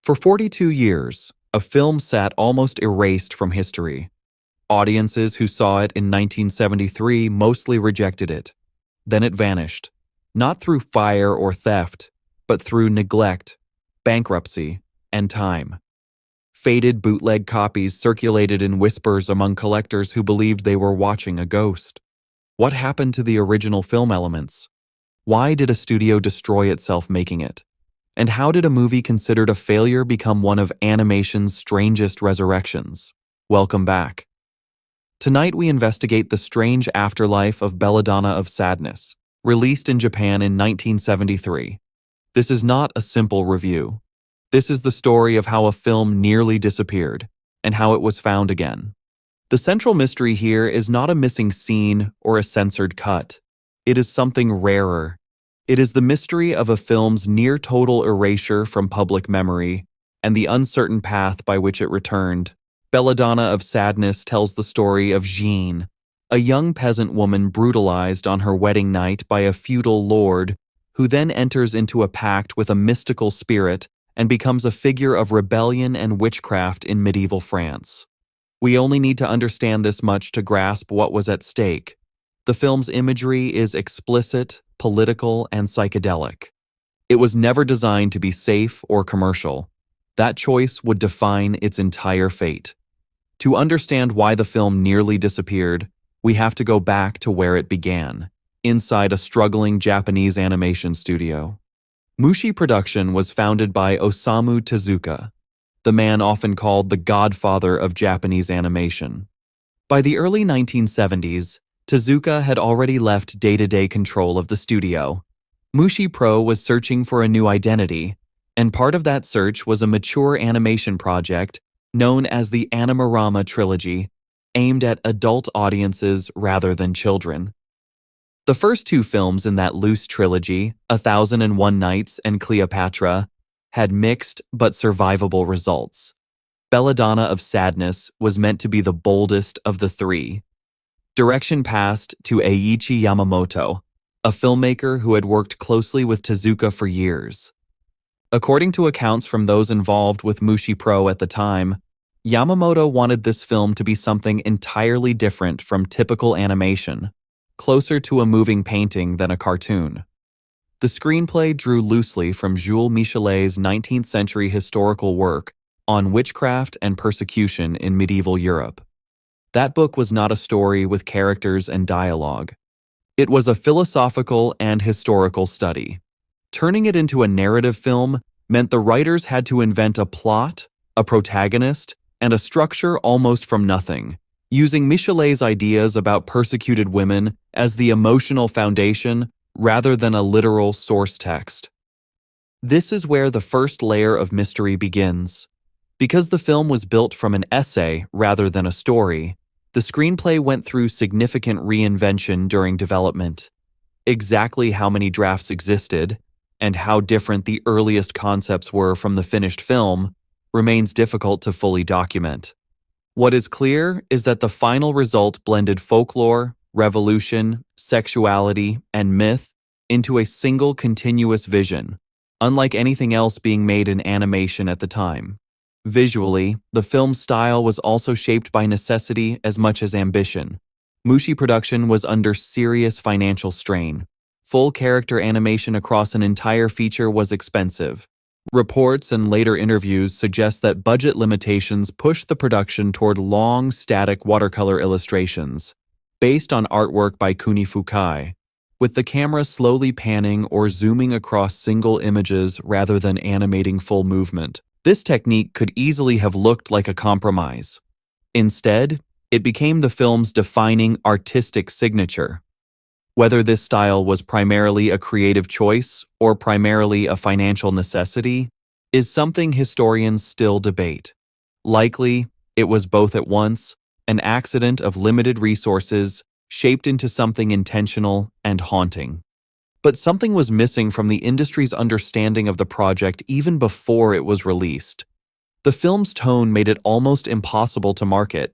For 42 years, a film sat almost erased from history. Audiences who saw it in 1973 mostly rejected it. Then it vanished, not through fire or theft, but through neglect, bankruptcy, and time. Faded bootleg copies circulated in whispers among collectors who believed they were watching a ghost. What happened to the original film elements? Why did a studio destroy itself making it? And how did a movie considered a failure become one of animation's strangest resurrections? Welcome back. Tonight we investigate the strange afterlife of Belladonna of Sadness, released in Japan in 1973. This is not a simple review. This is the story of how a film nearly disappeared and how it was found again. The central mystery here is not a missing scene or a censored cut. It is something rarer. It is the mystery of a film's near-total erasure from public memory and the uncertain path by which it returned. Belladonna of Sadness tells the story of Jean, a young peasant woman brutalized on her wedding night by a feudal lord who then enters into a pact with a mystical spirit and becomes a figure of rebellion and witchcraft in medieval France. We only need to understand this much to grasp what was at stake. The film's imagery is explicit, political, and psychedelic. It was never designed to be safe or commercial. That choice would define its entire fate. To understand why the film nearly disappeared, we have to go back to where it began, inside a struggling Japanese animation studio. Mushi Production was founded by Osamu Tezuka, the man often called the godfather of Japanese animation. By the early 1970s, Tezuka had already left day-to-day control of the studio. Mushi Pro was searching for a new identity, and part of that search was a mature animation project known as the Animorama Trilogy, aimed at adult audiences rather than children. The first two films in that loose trilogy, 1001 Nights and Cleopatra, had mixed but survivable results. Belladonna of Sadness was meant to be the boldest of the three. Direction passed to Eiichi Yamamoto, a filmmaker who had worked closely with Tezuka for years. According to accounts from those involved with Mushi Pro at the time, Yamamoto wanted this film to be something entirely different from typical animation, closer to a moving painting than a cartoon. The screenplay drew loosely from Jules Michelet's 19th century historical work on witchcraft and persecution in medieval Europe. That book was not a story with characters and dialogue. It was a philosophical and historical study. Turning it into a narrative film meant the writers had to invent a plot, a protagonist, and a structure almost from nothing, using Michelet's ideas about persecuted women as the emotional foundation rather than a literal source text. This is where the first layer of mystery begins. Because the film was built from an essay rather than a story, the screenplay went through significant reinvention during development. Exactly how many drafts existed, and how different the earliest concepts were from the finished film, remains difficult to fully document. What is clear is that the final result blended folklore, revolution, sexuality, and myth into a single continuous vision, unlike anything else being made in animation at the time. Visually, the film's style was also shaped by necessity as much as ambition. Mushi Production was under serious financial strain. Full character animation across an entire feature was expensive. Reports and later interviews suggest that budget limitations pushed the production toward long, static watercolor illustrations, based on artwork by Kuni Fukai, with the camera slowly panning or zooming across single images rather than animating full movement. This technique could easily have looked like a compromise. Instead, it became the film's defining artistic signature. Whether this style was primarily a creative choice or primarily a financial necessity is something historians still debate. Likely, it was both at once, an accident of limited resources shaped into something intentional and haunting. But something was missing from the industry's understanding of the project even before it was released. The film's tone made it almost impossible to market.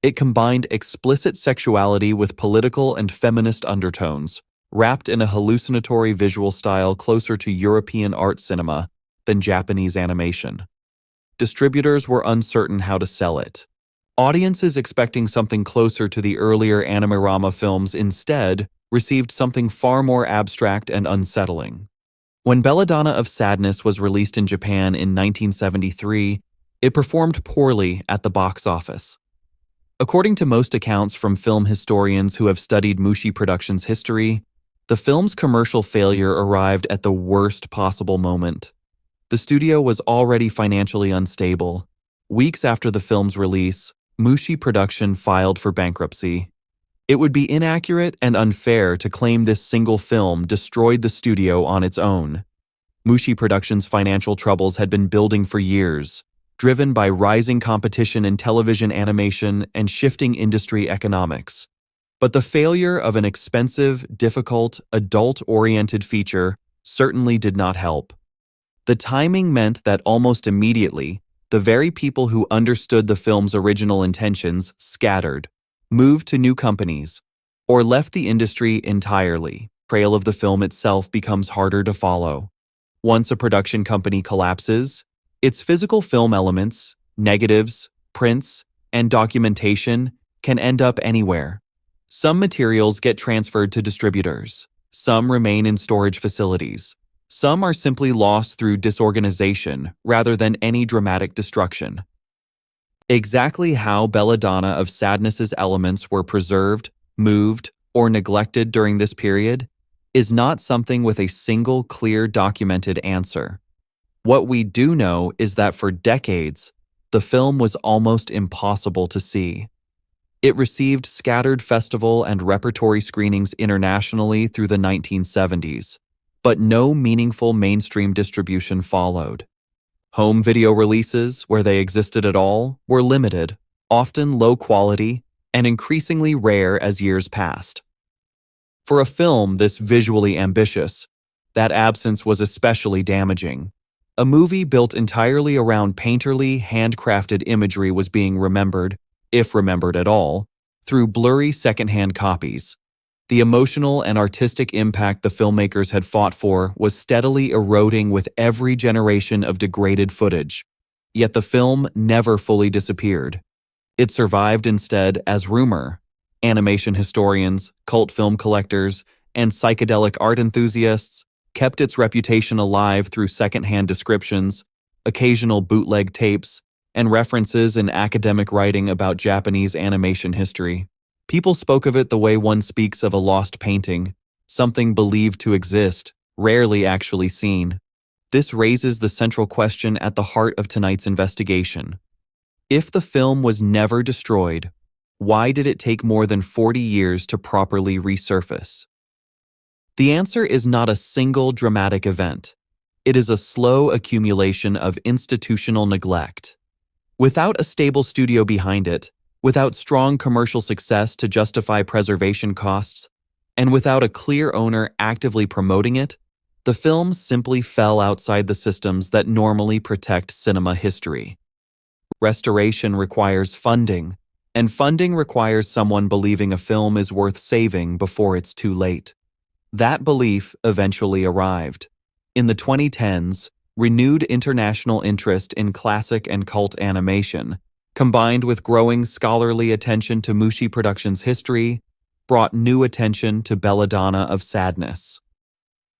It combined explicit sexuality with political and feminist undertones, wrapped in a hallucinatory visual style closer to European art cinema than Japanese animation. distributors were uncertain how to sell it. Audiences expecting something closer to the earlier Animerama films instead received something far more abstract and unsettling. When Belladonna of Sadness was released in Japan in 1973, it performed poorly at the box office. According to most accounts from film historians who have studied Mushi Productions' history, the film's commercial failure arrived at the worst possible moment. The studio was already financially unstable. Weeks after the film's release, Mushi Production filed for bankruptcy. It would be inaccurate and unfair to claim this single film destroyed the studio on its own. Mushi Productions' financial troubles had been building for years, driven by rising competition in television animation and shifting industry economics. But the failure of an expensive, difficult, adult-oriented feature certainly did not help. The timing meant that almost immediately, the very people who understood the film's original intentions scattered, moved to new companies, or left the industry entirely. The trail of the film itself becomes harder to follow. Once a production company collapses, its physical film elements, negatives, prints, and documentation can end up anywhere. Some materials get transferred to distributors. Some remain in storage facilities. Some are simply lost through disorganization rather than any dramatic destruction. Exactly how Belladonna of Sadness's elements were preserved, moved, or neglected during this period is not something with a single clear documented answer. What we do know is that for decades, the film was almost impossible to see. It received scattered festival and repertory screenings internationally through the 1970s. But no meaningful mainstream distribution followed. Home video releases, where they existed at all, were limited, often low quality, and increasingly rare as years passed. For a film this visually ambitious, that absence was especially damaging. A movie built entirely around painterly, handcrafted imagery was being remembered, if remembered at all, through blurry secondhand copies. The emotional and artistic impact the filmmakers had fought for was steadily eroding with every generation of degraded footage. Yet the film never fully disappeared. It survived instead as rumor. Animation historians, cult film collectors, and psychedelic art enthusiasts kept its reputation alive through secondhand descriptions, occasional bootleg tapes, and references in academic writing about Japanese animation history. People spoke of it the way one speaks of a lost painting, something believed to exist, rarely actually seen. This raises the central question at the heart of tonight's investigation. If the film was never destroyed, why did it take more than 40 years to properly resurface? The answer is not a single dramatic event. It is a slow accumulation of institutional neglect. Without a stable studio behind it, without strong commercial success to justify preservation costs, and without a clear owner actively promoting it, the film simply fell outside the systems that normally protect cinema history. Restoration requires funding, and funding requires someone believing a film is worth saving before it's too late. That belief eventually arrived. In the 2010s, renewed international interest in classic and cult animation, combined with growing scholarly attention to Mushi Productions' history, brought new attention to Belladonna of Sadness.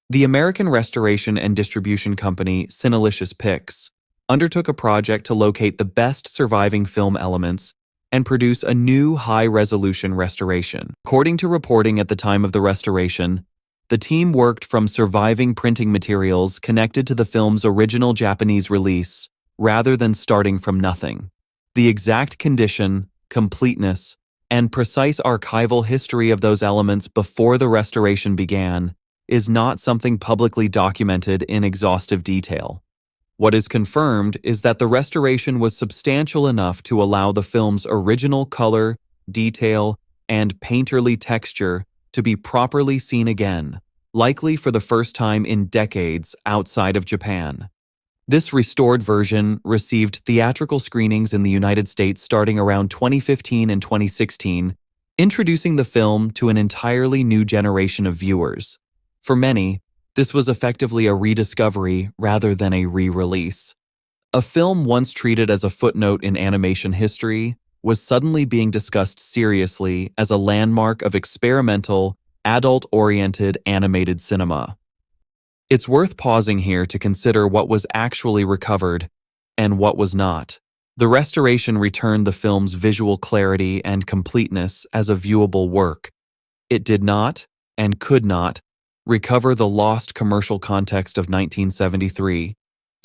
The American restoration and distribution company Cinelicious Pix undertook a project to locate the best surviving film elements and produce a new high-resolution restoration. According to reporting at the time of the restoration, the team worked from surviving printing materials connected to the film's original Japanese release, rather than starting from nothing. The exact condition, completeness, and precise archival history of those elements before the restoration began is not something publicly documented in exhaustive detail. What is confirmed is that the restoration was substantial enough to allow the film's original color, detail, and painterly texture to be properly seen again, likely for the first time in decades outside of Japan. This restored version received theatrical screenings in the United States starting around 2015 and 2016, introducing the film to an entirely new generation of viewers. For many, this was effectively a rediscovery rather than a re-release. A film once treated as a footnote in animation history was suddenly being discussed seriously as a landmark of experimental, adult-oriented animated cinema. It's worth pausing here to consider what was actually recovered and what was not. The restoration returned the film's visual clarity and completeness as a viewable work. It did not, and could not, recover the lost commercial context of 1973,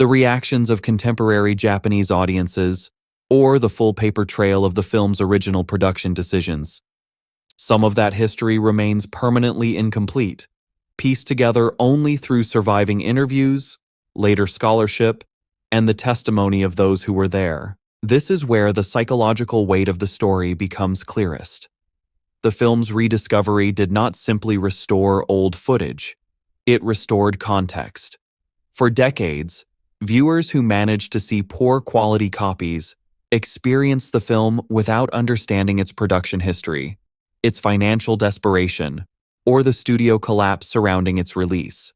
the reactions of contemporary Japanese audiences, or the full paper trail of the film's original production decisions. Some of that history remains permanently incomplete, pieced together only through surviving interviews, later scholarship, and the testimony of those who were there. This is where the psychological weight of the story becomes clearest. The film's rediscovery did not simply restore old footage, it restored context. For decades, viewers who managed to see poor quality copies experienced the film without understanding its production history, its financial desperation, or the studio collapse surrounding its release.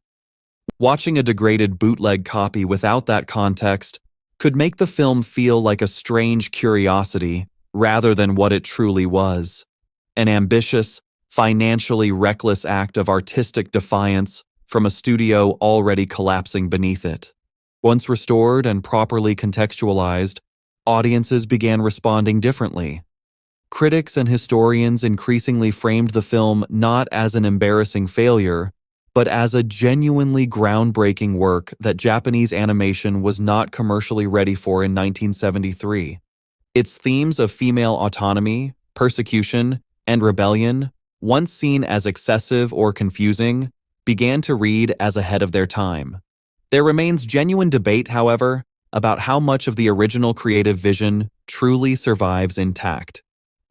Watching a degraded bootleg copy without that context could make the film feel like a strange curiosity rather than what it truly was. An ambitious, financially reckless act of artistic defiance from a studio already collapsing beneath it. Once restored and properly contextualized, audiences began responding differently. Critics and historians increasingly framed the film not as an embarrassing failure, but as a genuinely groundbreaking work that Japanese animation was not commercially ready for in 1973. Its themes of female autonomy, persecution, and rebellion, once seen as excessive or confusing, began to read as ahead of their time. There remains genuine debate, however, about how much of the original creative vision truly survives intact.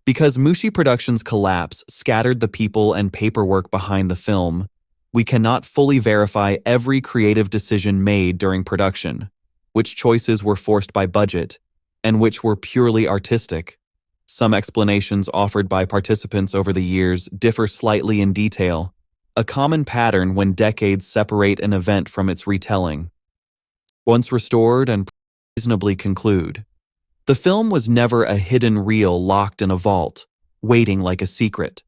Because Mushi Productions' collapse scattered the people and paperwork behind the film, we cannot fully verify every creative decision made during production, which choices were forced by budget, and which were purely artistic. Some explanations offered by participants over the years differ slightly in detail, a common pattern when decades separate an event from its retelling. Once restored and reasonably conclude. The film was never a hidden reel locked in a vault, waiting like a secret.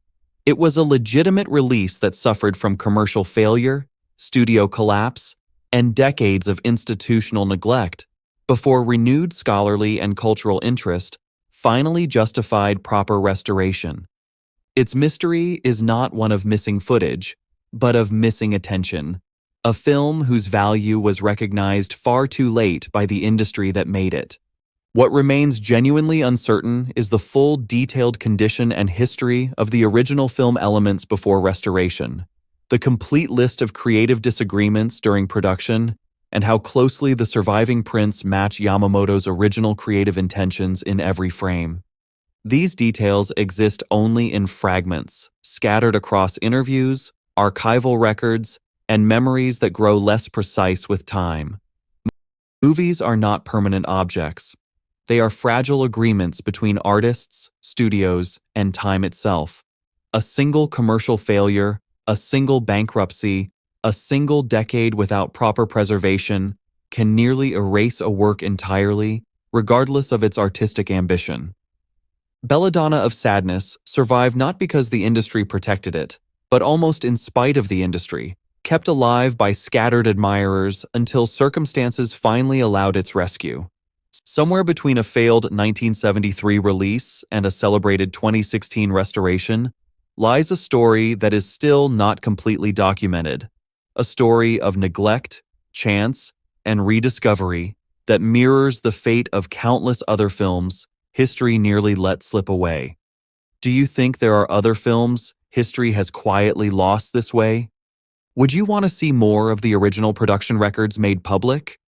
It was a legitimate release that suffered from commercial failure, studio collapse, and decades of institutional neglect before renewed scholarly and cultural interest finally justified proper restoration. Its mystery is not one of missing footage, but of missing attention, a film whose value was recognized far too late by the industry that made it. What remains genuinely uncertain is the full, detailed condition and history of the original film elements before restoration, the complete list of creative disagreements during production, and how closely the surviving prints match Yamamoto's original creative intentions in every frame. These details exist only in fragments, scattered across interviews, archival records, and memories that grow less precise with time. Movies are not permanent objects. They are fragile agreements between artists, studios, and time itself. A single commercial failure, a single bankruptcy, a single decade without proper preservation can nearly erase a work entirely, regardless of its artistic ambition. Belladonna of Sadness survived not because the industry protected it, but almost in spite of the industry, kept alive by scattered admirers until circumstances finally allowed its rescue. Somewhere between a failed 1973 release and a celebrated 2016 restoration lies a story that is still not completely documented, a story of neglect, chance, and rediscovery that mirrors the fate of countless other films history nearly let slip away. Do you think there are other films history has quietly lost this way? Would you want to see more of the original production records made public?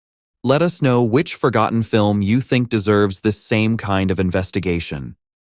Let us know which forgotten film you think deserves this same kind of investigation.